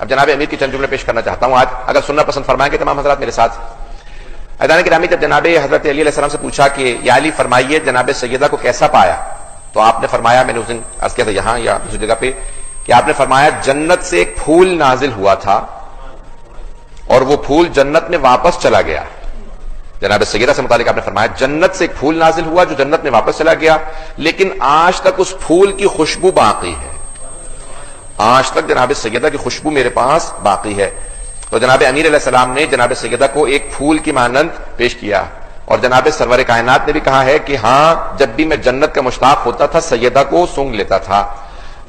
اب جناب امیر کی چند جملے پیش کرنا چاہتا ہوں آج، اگر سننا پسند فرمائیں گے تمام حضرات میرے ساتھ۔ عزیزان گرامی، جب جناب حضرت علی علیہ السلام سے پوچھا کہ یا علی فرمائیے جناب سیدہ کو کیسا پایا، تو آپ نے فرمایا، میں نے اس دن عرض کیا تھا یہاں یا دوسری جگہ پہ، کہ آپ نے فرمایا جنت سے ایک پھول نازل ہوا تھا اور وہ پھول جنت میں واپس چلا گیا۔ جناب سیدہ سے متعلق آپ نے فرمایا جنت سے ایک پھول نازل ہوا جو جنت میں واپس چلا گیا، لیکن آج تک اس پھول کی خوشبو باقی ہے، آج تک جناب سیدہ کی خوشبو میرے پاس باقی ہے۔ تو جناب امیر علیہ السلام نے جناب سیدہ کو ایک پھول کی مانند پیش کیا، اور جناب سرور کائنات نے بھی کہا ہے کہ ہاں جب بھی میں جنت کا مشتاق ہوتا تھا سیدہ کو سونگ لیتا تھا۔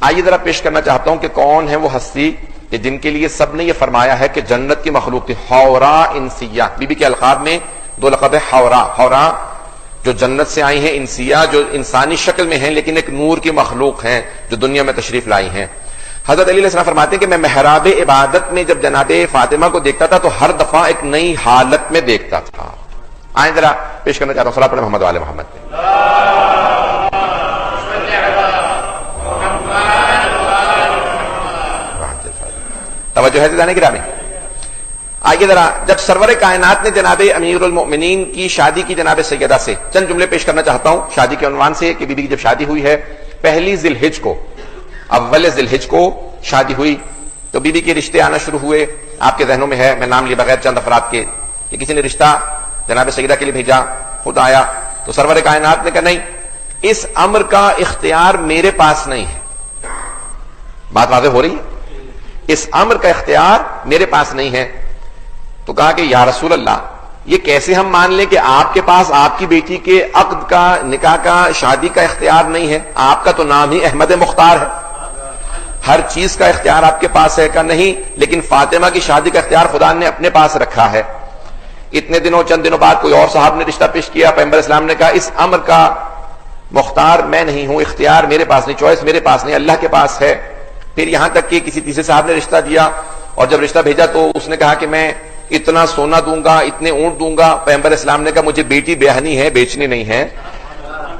آئیے ذرا پیش کرنا چاہتا ہوں کہ کون ہے وہ ہستی کہ جن کے لیے سب نے یہ فرمایا ہے کہ جنت کی مخلوق تھی، حورا انسیہ۔ بی بی کے القاب میں دو لقب ہے، حورا، حورا جو جنت سے آئی ہیں، انسیہ جو انسانی شکل میں ہیں لیکن ایک نور کی مخلوق ہیں جو دنیا میں تشریف لائی ہیں۔ حضرت علی علیہ السلام فرماتے ہیں کہ میں محراب عبادت میں جب جناب فاطمہ کو دیکھتا تھا تو ہر دفعہ ایک نئی حالت میں دیکھتا تھا۔ آئیں ذرا پیش کرنا چاہتا ہوں صلاۃ محمد وعلی محمد پہ۔ توجہ ہے جانے گرامی۔ آئیے ذرا، جب سرور کائنات نے جناب امیر المؤمنین کی شادی کی جناب سیدہ سے، چند جملے پیش کرنا چاہتا ہوں شادی کے عنوان سے کہ بی بی کی جب شادی ہوئی ہے پہلی ذی الحج کو، اول ذی الحج کو شادی ہوئی، تو بی بی کے رشتے آنا شروع ہوئے۔ آپ کے ذہنوں میں ہے، میں نام لیے بغیر چند افراد کے، کہ کسی نے رشتہ جناب سیدہ کے لیے بھیجا، خود آیا، تو سرور کائنات نے کہا نہیں، اس امر کا اختیار میرے پاس نہیں ہے۔ بات واضح ہو رہی ہے؟ اس امر کا اختیار میرے پاس نہیں ہے۔ تو کہا کہ یا رسول اللہ، یہ کیسے ہم مان لیں کہ آپ کے پاس آپ کی بیٹی کے عقد کا، نکاح کا، شادی کا اختیار نہیں ہے؟ آپ کا تو نام ہی احمد مختار ہے، ہر چیز کا اختیار آپ کے پاس ہے۔ کا نہیں، لیکن فاطمہ کی شادی کا اختیار خدا نے اپنے پاس رکھا ہے۔ اتنے دنوں، چند دنوں بعد کوئی اور صاحب نے رشتہ پیش کیا، پیغمبر اسلام نے کہا اس امر کا مختار میں نہیں ہوں، اختیار میرے پاس نہیں، چوائس میرے پاس نہیں، اللہ کے پاس ہے۔ پھر یہاں تک کہ کسی تیسرے صاحب نے رشتہ دیا، اور جب رشتہ بھیجا تو اس نے کہا کہ میں اتنا سونا دوں گا، اتنے اونٹ دوں گا۔ پیغمبر اسلام نے کہا مجھے بیٹی بیاہنی ہے، بیچنی نہیں ہے۔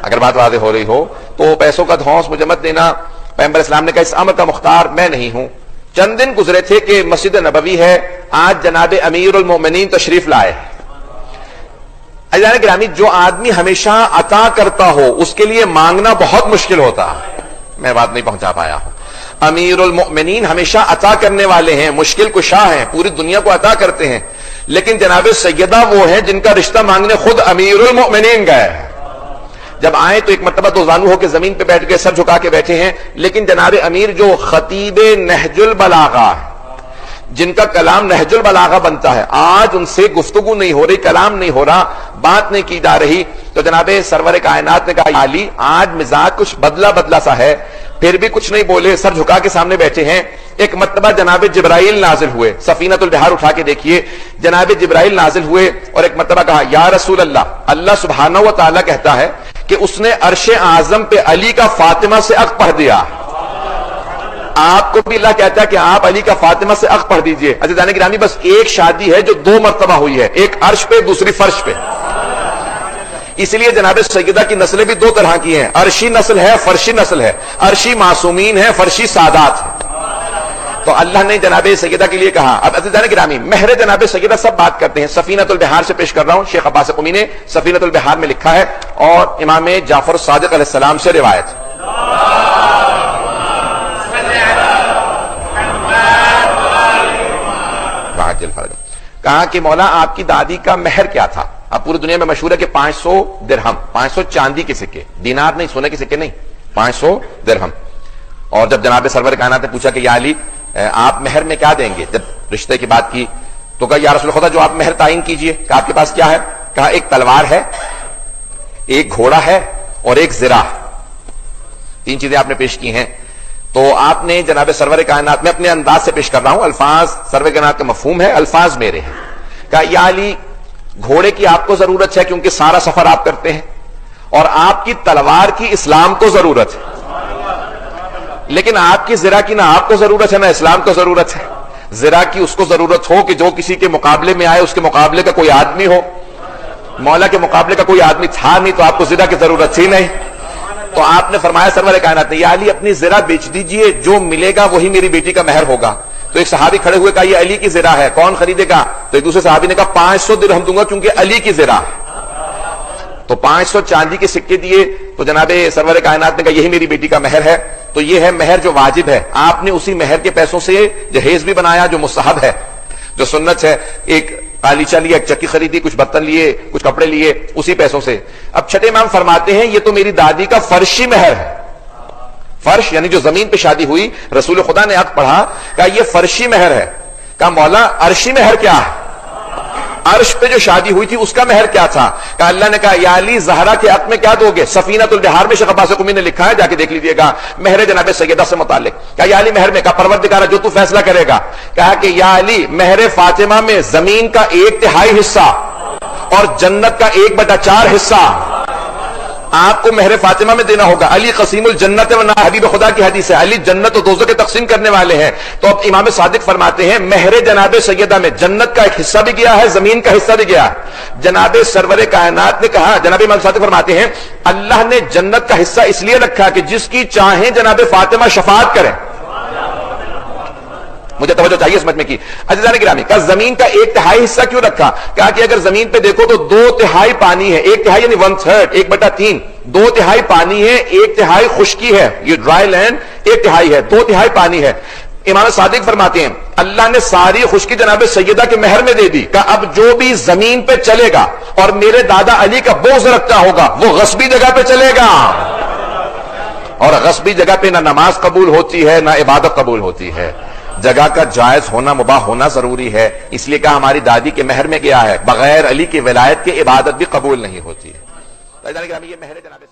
اگر بات واضح ہو رہی ہو تو پیسوں کا دھونس مجھے مت دینا۔ پیغمبر اسلام نے کہا اس امر کا مختار میں نہیں ہوں۔ چند دن گزرے تھے کہ مسجد نبوی ہے، آج جناب امیر المومنین تشریف لائے۔ عزیزان گرامی، جو آدمی ہمیشہ عطا کرتا ہو اس کے لیے مانگنا بہت مشکل ہوتا ہے۔ میں بات نہیں پہنچا پایا ہوں۔ امیر المؤمنین ہمیشہ عطا کرنے والے ہیں، مشکل کشا ہیں، پوری دنیا کو عطا کرتے ہیں، لیکن جناب سیدہ وہ ہیں جن کا رشتہ مانگنے خود امیر المؤمنین گئے ہیں۔ جب آئے تو ایک مرتبہ دو زانو ہو کے زمین پہ بیٹھ گئے، سر جھکا کے بیٹھے ہیں، لیکن جناب امیر جو خطیب نہج البلاغہ، جن کا کلام نہج البلاغہ بنتا ہے، آج ان سے گفتگو نہیں ہو رہی، کلام نہیں ہو رہا، بات نہیں کی جا رہی، تو جناب سرور کائنات نے کہا علی آج مزاج کچھ بدلا بدلا سا ہے، پھر بھی کچھ نہیں بولے، سر جھکا کے سامنے بیٹھے ہیں۔ ایک مرتبہ جناب جبرائیل نازل ہوئے، سفینۃ البحار اٹھا کے دیکھیے، جناب جبرائیل نازل ہوئے اور ایک مرتبہ کہا یا رسول اللہ، اللہ سبحانہ و تعالیٰ کہتا ہے کہ اس نے عرش اعظم پہ علی کا فاطمہ سے عقد پڑھ دیا۔ آپ کو بھی اللہ کہتا ہے کہ آپ علی کا فاطمہ سے عقد پڑھ دیجئے۔ عزیزان گرامی، بس ایک شادی ہے جو دو مرتبہ ہوئی ہے، ایک عرش پہ دوسری فرش پہ۔ اس لیے جناب سیدہ کی نسلیں بھی دو طرح کی ہیں، عرشی نسل ہے، فرشی نسل ہے، عرشی معصومین ہے، فرشی سادات ہے۔ تو اللہ نے جناب سیدہ کے لیے کہا۔ اب عزیزان گرامی، مہر جناب سیدہ سب بات کرتے ہیں، سفینۃ البحار سے پیش کر رہا ہوں، شیخ عباس قمی نے سفینۃ البحار میں لکھا ہے اور امام جعفر الصادق علیہ السلام سے روایت۔ کہا کہ مولا آپ کی دادی کا مہر کیا تھا؟ اب پوری دنیا میں مشہور ہے کہ 500 درہم، 500 چاندی کے سکے، دینار نہیں، سونے کے سکے نہیں، 500 درہم۔ اور جب جناب سرور کائنات نے پوچھا کہ یا علی آپ مہر میں کیا دیں گے، جب رشتے کی بات کی تو کہا یا رسول خدا جو آپ مہر تعین کیجئے۔ کہا آپ کے پاس کیا ہے؟ کہا ایک تلوار ہے، ایک گھوڑا ہے اور ایک زرہ، تین چیزیں آپ نے پیش کی ہیں۔ تو آپ نے جناب سرور کائنات میں اپنے انداز سے پیش کر رہا ہوں، الفاظ سرور کائنات کا مفہوم ہے، الفاظ میرے ہیں۔ کہا یا علی گھوڑے کی آپ کو ضرورت ہے کیونکہ سارا سفر آپ کرتے ہیں، اور آپ کی تلوار کی اسلام کو ضرورت ہے، لیکن آپ کی زرہ کی نہ آپ کو ضرورت ہے نہ اسلام کو ضرورت ہے۔ زرہ کی اس کو ضرورت ہو کہ جو کسی کے مقابلے میں آئے اس کے مقابلے کا کوئی آدمی ہو، مولا کے مقابلے کا کوئی آدمی تھا نہیں تو آپ کو زرہ کی ضرورت تھی نہیں۔ تو آپ نے فرمایا سرور کائنات نے یا علی اپنی زرہ بیچ دیجئے، جو ملے گا وہی میری بیٹی کا مہر ہوگا۔ تو تو ایک صحابی کھڑے ہوئے کہا یہ علی کی زرہ ہے، کون خریدے گا؟ تو ایک دوسرے صحابی نے کہا 500 درہم دوں گا کیونکہ علی کی زرہ. تو 500 چاندی کے سکے دیے. تو جناب سرور کائنات نے کہا یہی میری بیٹی کا مہر ہے. تو یہ ہے مہر جو واجب ہے. آپ نے اسی مہر کے پیسوں سے جہیز بھی بنایا جو مستحب ہے، جو سنت ہے. ایک قالیچہ لیا، ایک چکی خریدی، کچھ برتن لیے، کچھ کپڑے لیے اسی پیسوں سے. اب چھٹے امام فرماتے ہیں یہ تو میری دادی کا فرشی مہر ہے. فرش یعنی جو زمین پہ شادی ہوئی، رسول خدا نے حق پڑھا کہ یہ فرشی مہر ہے. کہا مولا عرشی مہر کیا ہے؟ عرش پہ جو شادی ہوئی تھی اس کا مہر کیا تھا؟ کہا اللہ نے کہا یا علی زہرا کے حق میں کیا دو گے؟ سفینۃ البحار میں شیخ عباس قمی نے لکھا ہے، جا کے دیکھ لیجیے گا، مہر جناب سیدہ سے متعلق. کہا یا علی مہر میں؟ کہا پروردگارہ جو تو فیصلہ کرے گا. کہا کہ یا علی مہر فاطمہ میں زمین کا 1/3 حصہ اور جنت کا 1/4 حصہ آپ کو مہر فاطمہ میں دینا ہوگا. علی قسیم الجنت ورنہ حبیب خدا کی حدیث ہے، علی جنت و دوزخ کے تقسیم کرنے والے ہیں. تو اب امام صادق فرماتے ہیں مہر جناب سیدہ میں جنت کا ایک حصہ بھی گیا ہے، زمین کا حصہ بھی گیا. جناب سرور کائنات نے کہا، جناب امام صادق فرماتے ہیں اللہ نے جنت کا حصہ اس لیے رکھا کہ جس کی چاہیں جناب فاطمہ شفاعت کریں. مجھے توجہ چاہیے سمجھ میں کی. عزیزان گرامی، کہا زمین کا 1/3 حصہ کیوں رکھا؟ کہا کہ اگر زمین پہ دیکھو تو 2/3 پانی ہے. 1/3 یعنی 1/3، 1/3. 2/3 پانی ہے، 1/3 خشکی ہے. یہ ڈرائی لینڈ 1/3 ہے، 2/3 پانی ہے. امام صادق فرماتے ہیں اللہ نے ساری خشکی جناب سیدہ کے مہر میں دے دی. کہ اب جو بھی زمین پہ چلے گا اور میرے دادا علی کا بغض رکھتا ہوگا وہ غصبی جگہ پہ چلے گا. اور غصبی جگہ پہ نہ نماز قبول ہوتی ہے نہ عبادت قبول ہوتی ہے. جگہ کا جائز ہونا، مباح ہونا ضروری ہے. اس لیے کہا ہماری دادی کے مہر میں گیا ہے، بغیر علی کی ولایت کے عبادت بھی قبول نہیں ہوتی ہے. یہ مہر جناب